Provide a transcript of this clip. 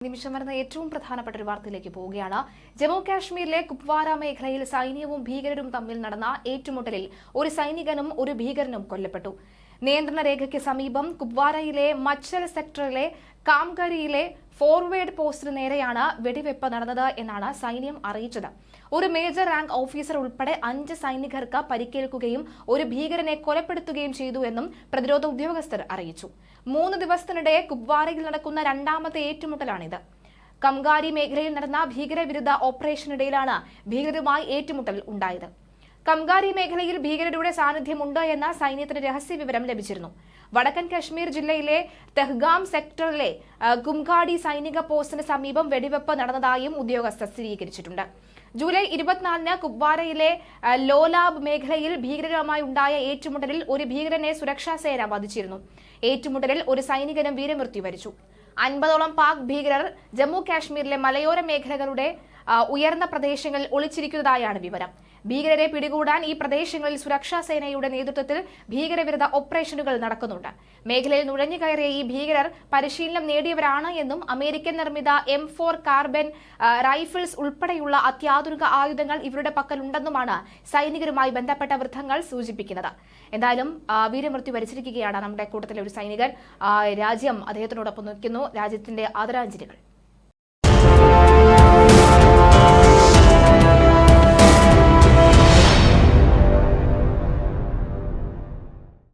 നിമിഷം വരുന്ന ഏറ്റവും പ്രധാനപ്പെട്ട ഒരു വാർത്തയിലേക്ക് പോവുകയാണ്. ജമ്മു കാശ്മീരിലെ കുപ്വാര മേഖലയിൽ സൈന്യവും ഭീകരരും തമ്മിൽ നടന്ന ഏറ്റുമുട്ടലിൽ ഒരു സൈനികനും ഒരു ഭീകരനും കൊല്ലപ്പെട്ടു. നിയന്ത്രണ രേഖയ്ക്ക് സമീപം കുപ്വാരയിലെ മച്ചൽ സെക്ടറിലെ കാംകരിയിലെ ഫോർവേഡ് പോസ്റ്റിന് നേരെയാണ് വെടിവെപ്പ് നടന്നത് എന്നാണ് സൈന്യം അറിയിച്ചത്. ഒരു മേജർ റാങ്ക് ഓഫീസർ ഉൾപ്പെടെ 5 സൈനികർക്ക് പരിക്കേൽക്കുകയും ഒരു ഭീകരനെ കൊലപ്പെടുത്തുകയും ചെയ്തു എന്നും പ്രതിരോധ ഉദ്യോഗസ്ഥർ അറിയിച്ചു. 3 ദിവസത്തിനിടെ കുപ്വാരയിൽ നടക്കുന്ന രണ്ടാമത്തെ ഏറ്റുമുട്ടലാണിത്. കംകാരി മേഖലയിൽ നടന്ന ഭീകരവിരുദ്ധ ഓപ്പറേഷനിടയിലാണ് ഭീകരരുമായി ഏറ്റുമുട്ടൽ ഉണ്ടായത്. കംകാരി മേഖലയിൽ ഭീകരരുടെ സാന്നിധ്യമുണ്ട് എന്ന സൈന്യത്തിന് രഹസ്യ വിവരം ലഭിച്ചിരുന്നു. വടക്കൻ കശ്മീർ ജില്ലയിലെ തെഹ്ഗാം സെക്ടറിലെ കുംകാടി സൈനിക പോസ്റ്റിന് സമീപം വെടിവെപ്പ് നടന്നതായും ഉദ്യോഗസ്ഥർ സ്ഥിരീകരിച്ചിട്ടുണ്ട്. ജൂലൈ 24-ന് കുപ്വാരയിലെ ലോലാബ് മേഖലയിൽ ഭീകരരുമായി ഉണ്ടായ ഏറ്റുമുട്ടലിൽ ഒരു ഭീകരനെ സുരക്ഷാ സേന വധിച്ചിരുന്നു. ഏറ്റുമുട്ടലിൽ ഒരു സൈനികനും വീരമൃത്യു വരിച്ചു. 50ഓളം പാക് ഭീകരർ ജമ്മു കാശ്മീരിലെ മലയോര മേഖലകളുടെ ഉയർന്ന പ്രദേശങ്ങളിൽ ഒളിച്ചിരിക്കുന്നതായാണ് വിവരം. ഭീകരരെ പിടികൂടാൻ ഈ പ്രദേശങ്ങളിൽ സുരക്ഷാ സേനയുടെ നേതൃത്വത്തിൽ ഭീകരവിരുദ്ധ ഓപ്പറേഷനുകൾ നടക്കുന്നുണ്ട്. മേഖലയിൽ നുഴഞ്ഞുകയറിയ ഈ ഭീകരർ പരിശീലനം നേടിയവരാണ് എന്നും അമേരിക്കൻ നിർമ്മിത M4 കാർബൻ റൈഫിൾസ് ഉൾപ്പെടെയുള്ള അത്യാധുനിക ആയുധങ്ങൾ ഇവരുടെ പക്കലുണ്ടെന്നുമാണ് സൈനികരുമായി ബന്ധപ്പെട്ട വൃത്തങ്ങൾ സൂചിപ്പിക്കുന്നത്. എന്തായാലും വീരമൃത്യു വരിച്ചിരിക്കുകയാണ് നമ്മുടെ കൂട്ടത്തിലെ ഒരു സൈനികൻ. രാജ്യം അദ്ദേഹത്തിനോടൊപ്പം നിൽക്കുന്നു. രാജ്യത്തിന്റെ ആദരാഞ്ജലികൾ.